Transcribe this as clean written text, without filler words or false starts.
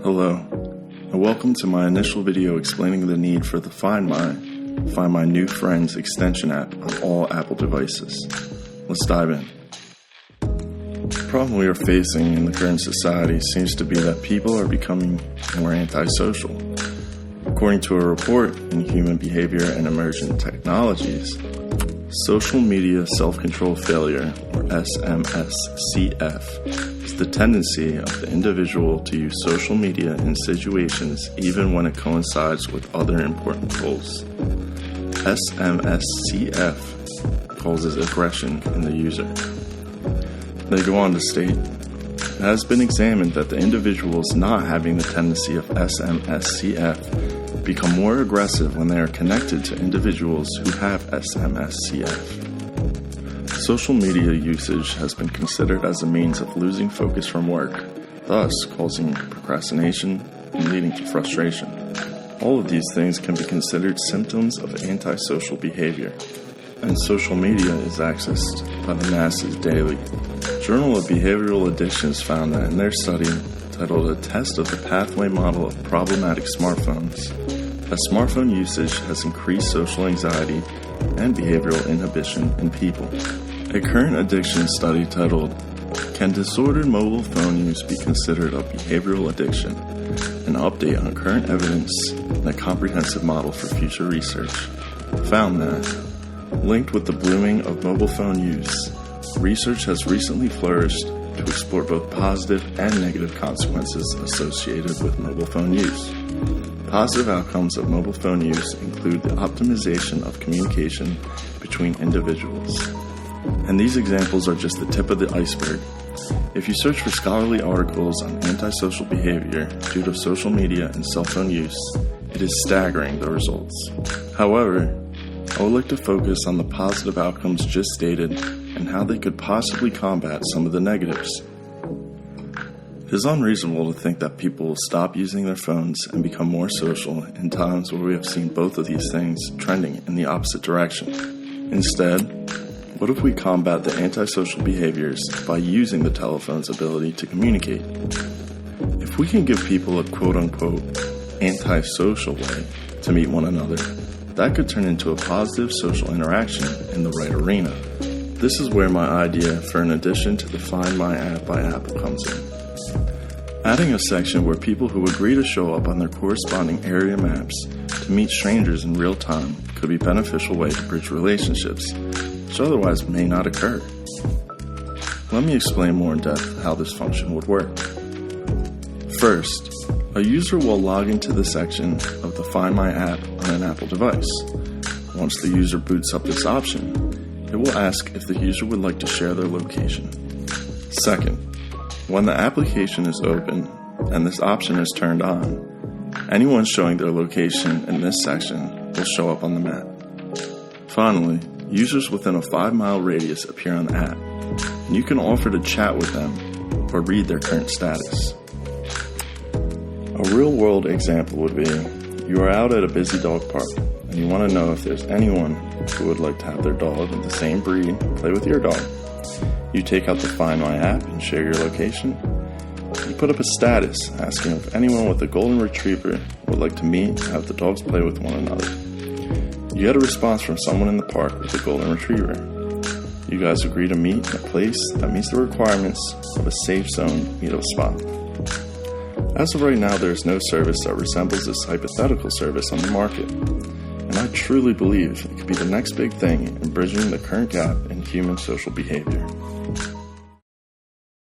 Hello, and welcome to my initial video explaining the need for the Find My New Friends extension app on all Apple devices. Let's dive in. The problem we are facing in the current society seems to be that people are becoming more antisocial. According to a report in Human Behavior and Emergent Technologies, social media self-control failure, or SMSCF, is the tendency of the individual to use social media in situations even when it coincides with other important goals. SMSCF causes aggression in the user. They go on to state, it has been examined that the individuals not having the tendency of SMSCF become more aggressive when they are connected to individuals who have SMSCF. Social media usage has been considered as a means of losing focus from work, thus causing procrastination and leading to frustration. All of these things can be considered symptoms of antisocial behavior, and social media is accessed by the masses daily. Journal of Behavioral Addictions found that in their study, titled A Test of the Pathway Model of Problematic Smartphones, that smartphone usage has increased social anxiety and behavioral inhibition in people. A current addiction study titled, Can Disordered Mobile Phone Use Be Considered a Behavioral Addiction? An update on current evidence and a comprehensive model for future research, found that, linked with the blooming of mobile phone use, research has recently flourished to explore both positive and negative consequences associated with mobile phone use. Positive outcomes of mobile phone use include the optimization of communication between individuals. And these examples are just the tip of the iceberg. If you search for scholarly articles on antisocial behavior due to social media and cell phone use, it is staggering the results. However, I would like to focus on the positive outcomes just stated and how they could possibly combat some of the negatives. It is unreasonable to think that people will stop using their phones and become more social in times where we have seen both of these things trending in the opposite direction. Instead, what if we combat the antisocial behaviors by using the telephone's ability to communicate? If we can give people a quote-unquote antisocial way to meet one another, that could turn into a positive social interaction in the right arena. This is where my idea for an addition to the Find My app by Apple comes in. Adding a section where people who agree to show up on their corresponding area maps to meet strangers in real time could be a beneficial way to bridge relationships, which otherwise may not occur. Let me explain more in depth how this function would work. First, a user will log into the section of the Find My app on an Apple device. Once the user boots up this option, it will ask if the user would like to share their location. Second, when the application is open and this option is turned on, anyone showing their location in this section will show up on the map. Finally, users within a 5-mile radius appear on the app, and you can offer to chat with them or read their current status. A real-world example would be, you are out at a busy dog park, and you want to know if there's anyone who would like to have their dog of the same breed play with your dog. You take out the Find My app and share your location. You put up a status asking if anyone with a golden retriever would like to meet and have the dogs play with one another. You get a response from someone in the park with a golden retriever. You guys agree to meet in a place that meets the requirements of a safe zone meetup spot. As of right now, there is no service that resembles this hypothetical service on the market, and I truly believe it could be the next big thing in bridging the current gap in human social behavior.